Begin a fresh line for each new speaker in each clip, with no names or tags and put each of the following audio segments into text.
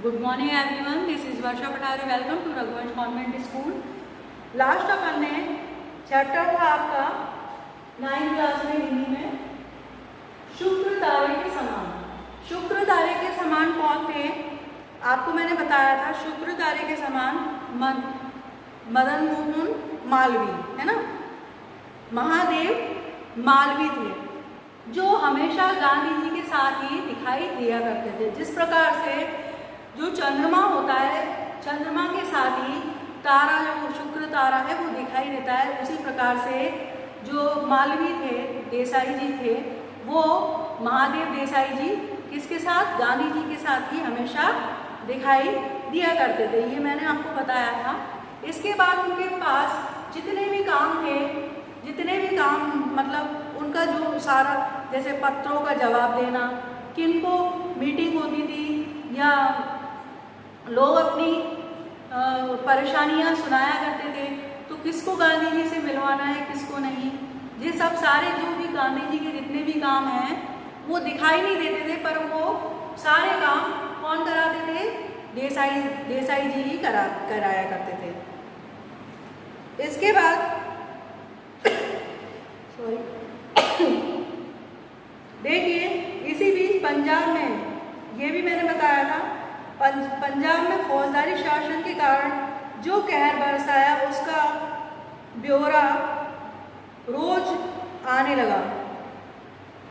Good morning everyone, this is Varsha Pathare. Welcome to Raghuvansh convent school. Last अपन ने chapter था आपका 9th क्लास में हिंदी में शुक्र तारे के समान। शुक्र तारे के समान कौन थे? आपको मैंने बताया था शुक्र तारे के समान मदन मोहन मालवीय, है ना, महादेव मालवीय थे, जो हमेशा गांधी जी के साथ ही दिखाई दिया करते थे। जिस प्रकार से जो चंद्रमा होता है, चंद्रमा के साथ ही तारा जो शुक्र तारा है वो दिखाई देता है, उसी प्रकार से जो मालवीय थे, देसाई जी थे, वो महादेव देसाई जी किसके साथ? गांधी जी के साथ ही हमेशा दिखाई दिया करते थे। ये मैंने आपको बताया था। इसके बाद उनके पास जितने भी काम थे, जितने भी काम मतलब उनका जो सारा, जैसे पत्रों का जवाब देना, किनको मीटिंग होती थी या लोग अपनी परेशानियां सुनाया करते थे, तो किसको गांधी जी से मिलवाना है, किसको नहीं, ये सब सारे जो भी गांधी जी के जितने भी काम हैं वो दिखाई नहीं देते थे, पर वो सारे काम कौन कराते थे? देसाई जी ही कराया करते थे। इसके बाद देखिए, इसी बीच पंजाब में, ये भी मैंने बताया था, पंजाब में फौजदारी शासन के कारण जो कहर बरसाया उसका ब्यौरा रोज आने लगा।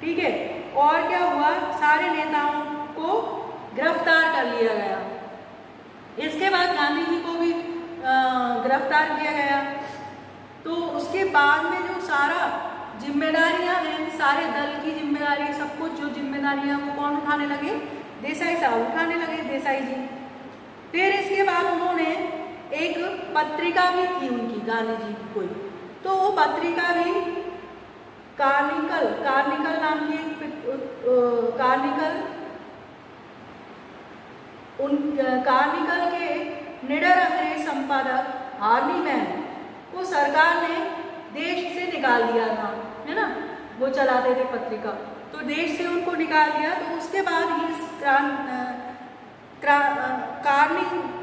ठीक है, और क्या हुआ? सारे नेताओं को गिरफ्तार कर लिया गया। इसके बाद गांधी जी को भी गिरफ्तार किया गया। तो उसके बाद में जो सारा जिम्मेदारियां हैं, सारे दल की जिम्मेदारी, सब कुछ जो जिम्मेदारियां वो कौन उठाने लगे? देसाई साहब उठाने लगे, देसाई जी। फिर इसके बाद उन्होंने एक पत्रिका भी थी उनकी, गांधी जी की कोई, तो वो पत्रिका भी कार्निकल नाम की कार्निकल के निडर अंग्रेज संपादक हार्नी मैन को सरकार ने देश से निकाल दिया था, है ना, वो चलाते थे पत्रिका, तो देश से उनको निकाल दिया। तो उसके बाद ही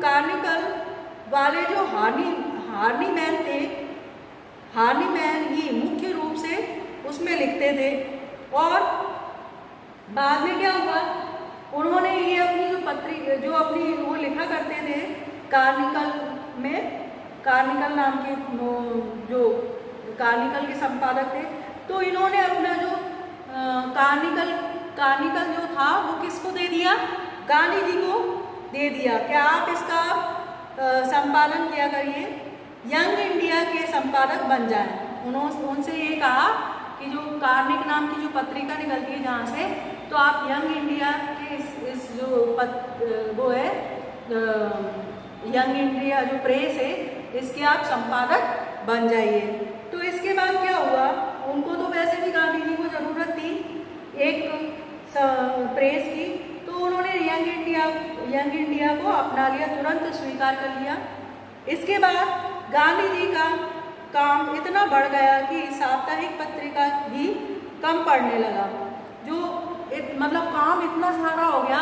कार्निकल वाले जो हार्नी मैन थे, हार्नी मैन ही मुख्य रूप से उसमें लिखते थे। और बाद में क्या हुआ? उन्होंने ये अपनी जो पत्रिका, जो अपनी वो लिखा करते थे कार्निकल में, कार्निकल नाम के जो कार्निकल के संपादक थे, तो इन्होंने अपना जो कार्निकल जो था वो किसको दे दिया? गांधी जी को दे दिया। क्या आप इसका संपादन किया करिए, यंग इंडिया के संपादक बन जाएं। उन्होंने उनसे ये कहा कि जो कार्निक नाम की जो पत्रिका निकलती है जहाँ से, तो आप यंग इंडिया के इस जो वो है यंग इंडिया जो प्रेस है, इसके आप संपादक बन जाइए। तो इसके बाद क्या हुआ? उनको तो वैसे भी गांधी जी को ज़रूरत थी एक प्रेस की, तो उन्होंने यंग इंडिया को अपना लिया, तुरंत स्वीकार कर लिया। इसके बाद गांधी जी का काम इतना बढ़ गया कि साप्ताहिक पत्रिका भी कम पड़ने लगा। जो मतलब काम इतना सारा हो गया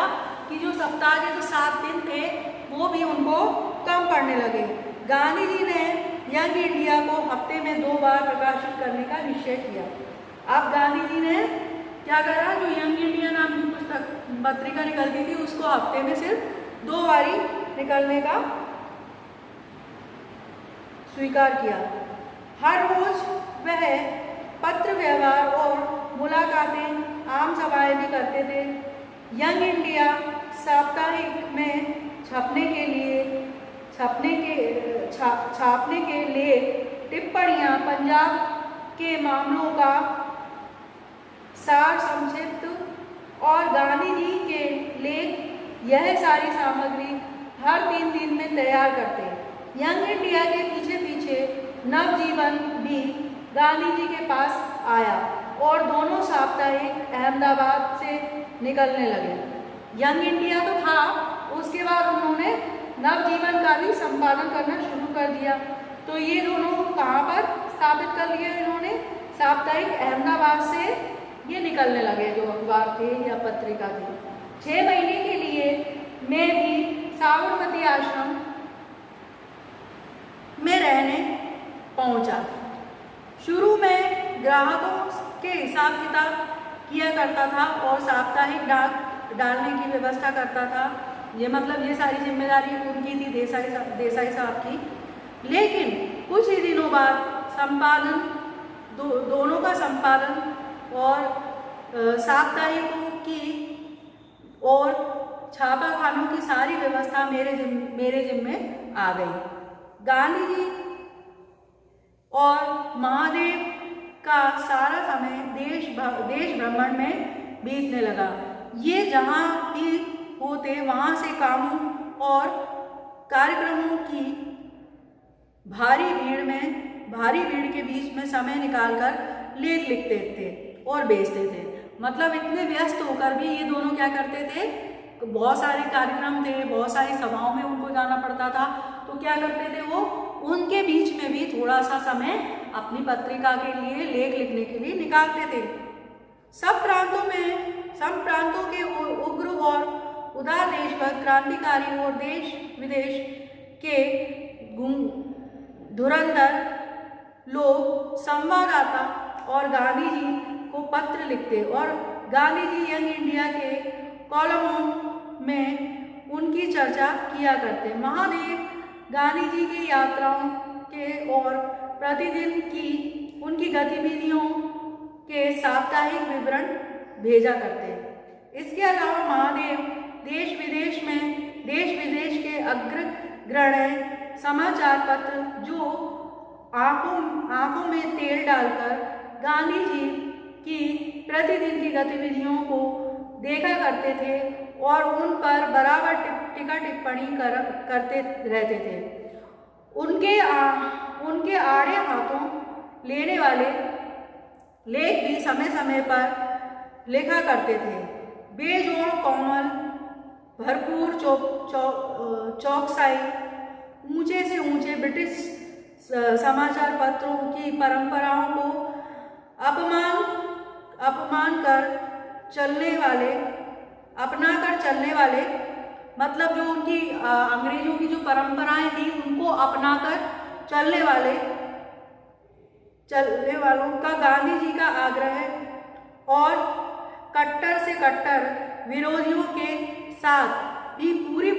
कि जो सप्ताह के जो 7 दिन थे वो भी उनको कम पड़ने लगे। गांधी जी ने यंग इंडिया को हफ्ते में 2 बार प्रकाशित करने का निश्चय किया। अब गांधी जी ने क्या करा? जो यंग इंडिया नाम की पुस्तक पत्रिका निकलती थी उसको हफ्ते में सिर्फ 2 बार ही निकलने का स्वीकार किया। हर रोज वह पत्र व्यवहार और मुलाकातें, आम सभाएं भी करते थे। यंग इंडिया साप्ताहिक में छापने के लिए टिप्पणियां, पंजाब के मामलों का सार संक्षिप्त और गांधी जी के लेख, यह सारी सामग्री हर 3 दिन में तैयार करते। यंग इंडिया के पीछे पीछे नवजीवन भी गांधी जी के पास आया और दोनों साप्ताहिक अहमदाबाद से निकलने लगे। यंग इंडिया तो था, उसके बाद उन्होंने नवजीवन का भी संपादन करना शुरू कर दिया। तो ये दोनों कहाँ पर स्थापित कर लिए इन्होंने? साप्ताहिक अहमदाबाद से ये निकलने लगे जो अखबार थे या पत्रिका थी। 6 महीने के लिए में भी साबरमती आश्रम में रहने पहुंचा। शुरू में ग्राहकों के हिसाब किताब किया करता था और साप्ताहिक डाक डालने की व्यवस्था करता था। ये मतलब ये सारी जिम्मेदारी उनकी थी, देसाई साहब की। लेकिन कुछ ही दिनों बाद संपादन दोनों का संपादन और साप्ताहिकों की और छापाखानों की सारी व्यवस्था मेरे जिम्मे आ गई। गांधी जी और महादेव का सारा समय देश भ्रमण में बीतने लगा। ये जहाँ भी होते वहाँ से कामों और कार्यक्रमों की भारी भीड़ के बीच में समय निकालकर लेख लिखते थे और बेचते थे। मतलब इतने व्यस्त होकर भी ये दोनों क्या करते थे, बहुत सारे कार्यक्रम थे, बहुत सारी सभाओं में उनको जाना पड़ता था, तो क्या करते थे वो उनके बीच में भी थोड़ा सा समय अपनी पत्रिका के लिए, लेख लिखने के लिए निकालते थे। सब प्रांतों के उग्र और उदार देशभक्त क्रांतिकारी और देश विदेश के धुरंधर लोग संवाददाता और गांधी जी को पत्र लिखते और गांधी जी यंग इंडिया के कॉलमों में उनकी चर्चा किया करते। महादेव गांधी जी की यात्राओं के और प्रतिदिन की उनकी गतिविधियों के साप्ताहिक विवरण भेजा करते। इसके अलावा महादेव देश विदेश के अग्रगण्य समाचार पत्र जो आंखों में तेल डालकर गांधी जी की प्रतिदिन की गतिविधियों को देखा करते थे और उन पर बराबर टीका टिप्पणी करते रहते थे। उनके आड़े हाथों लेने वाले लेख भी समय समय पर लिखा करते थे। बेजोड़ कोमल भरपूर चौकसाई ऊंचे से ऊंचे ब्रिटिश समाचार पत्रों की परंपराओं को अपना कर चलने वाले मतलब जो उनकी अंग्रेजों की जो परंपराएं थी उनको अपना कर चलने वालों का गांधी जी का आग्रह और कट्टर से कट्टर विरोधियों के साथ भी पूरी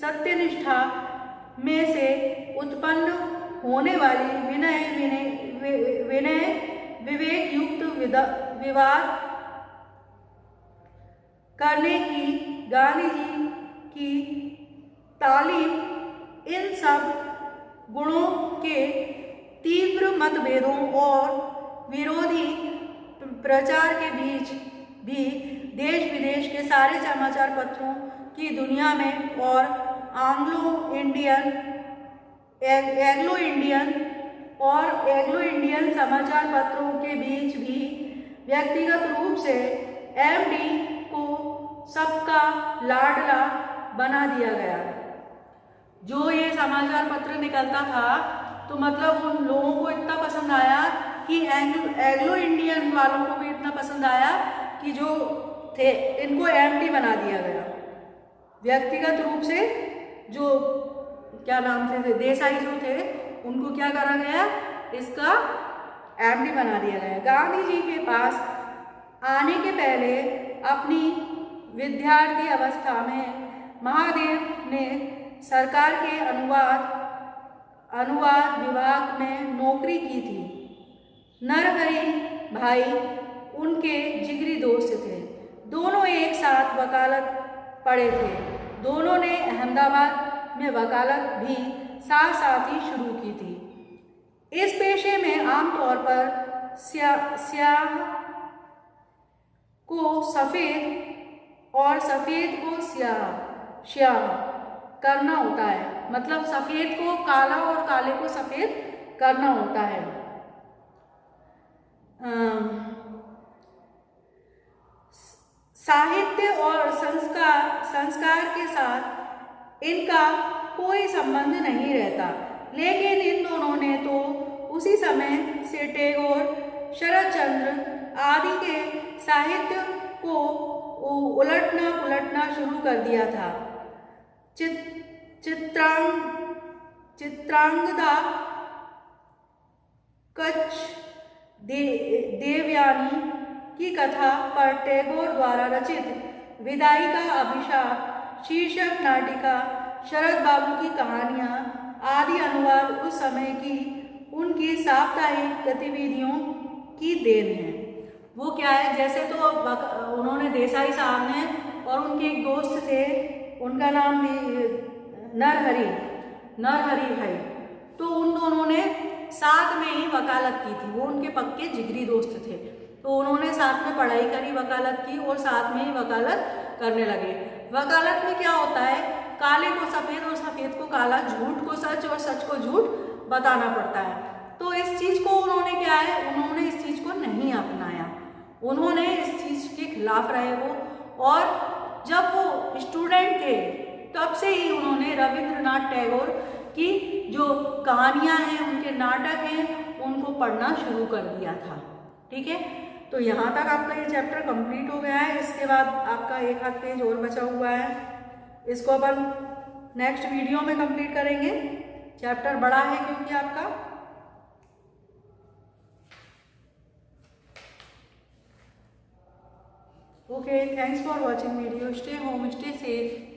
सत्यनिष्ठा में से उत्पन्न होने वाली विनय विवेक युक्त विवाद करने की गांधी जी की तालीम इन सब गुणों के तीव्र मतभेदों और विरोधी प्रचार के बीच भी देश विदेश के सारे समाचार पत्रों की दुनिया में और एग्लो इंडियन समाचार पत्रों के बीच भी व्यक्तिगत रूप से एमडी को सबका लाडला बना दिया गया। जो ये समाचार पत्र निकलता था तो मतलब उन लोगों को इतना पसंद आया कि एग्लो इंडियन वालों को भी इतना पसंद आया कि जो थे इनको एमडी बना दिया गया। व्यक्तिगत रूप से जो क्या नाम थे देसाई जो थे उनको क्या करा गया, इसका एमडी बना दिया गया। गांधी जी के पास आने के पहले अपनी विद्यार्थी अवस्था में महादेव ने सरकार के अनुवाद विभाग में नौकरी की थी। नरहरि भाई उनके जिगरी दोस्त थे। दोनों एक साथ वकालत पढ़े थे। दोनों ने अहमदाबाद में वकालत भी साथ ही शुरू की थी। इस पेशे में आमतौर पर स्याह को सफ़ेद और सफ़ेद को स्याह करना होता है। मतलब सफ़ेद को काला और काले को सफ़ेद करना होता है। साहित्य और संस्कार के साथ इनका कोई संबंध नहीं रहता, लेकिन इन दोनों ने तो उसी समय से टैगोर, शरदचंद्र आदि के साहित्य को उलटना पुलटना शुरू कर दिया था। चित्रांगदा कच्छ देवयानी की कथा पर टैगोर द्वारा रचित विदाई का अभिशाप शीर्षक नाटिका, शरद बाबू की कहानियाँ आदि अनुवाद उस समय की उनकी साप्ताहिक गतिविधियों की देन है। वो क्या है, जैसे तो उन्होंने देसाई साहब ने और उनके एक दोस्त थे, उनका नाम नरहरि भाई, तो उन दोनों ने साथ में ही वकालत की थी। वो उनके पक्के जिगरी दोस्त थे, तो उन्होंने साथ में पढ़ाई करी, वकालत की और साथ में ही वकालत करने लगे। वकालत में क्या होता है, काले को सफ़ेद और सफ़ेद को काला, झूठ को सच और सच को झूठ बताना पड़ता है। तो इस चीज़ को उन्होंने क्या है, उन्होंने इस चीज़ को नहीं अपनाया, उन्होंने इस चीज़ के खिलाफ रहे वो। और जब वो स्टूडेंट थे तब से ही उन्होंने रविंद्रनाथ टैगोर की जो कहानियाँ हैं, उनके नाटक हैं, उनको पढ़ना शुरू कर दिया था। ठीक है, तो यहाँ तक आपका ये चैप्टर कंप्लीट हो गया है। इसके बाद आपका एक आध पेज और बचा हुआ है, इसको अपन नेक्स्ट वीडियो में कंप्लीट करेंगे। चैप्टर बड़ा है क्योंकि आपका। Okay, thanks for watching video. Stay home, stay safe.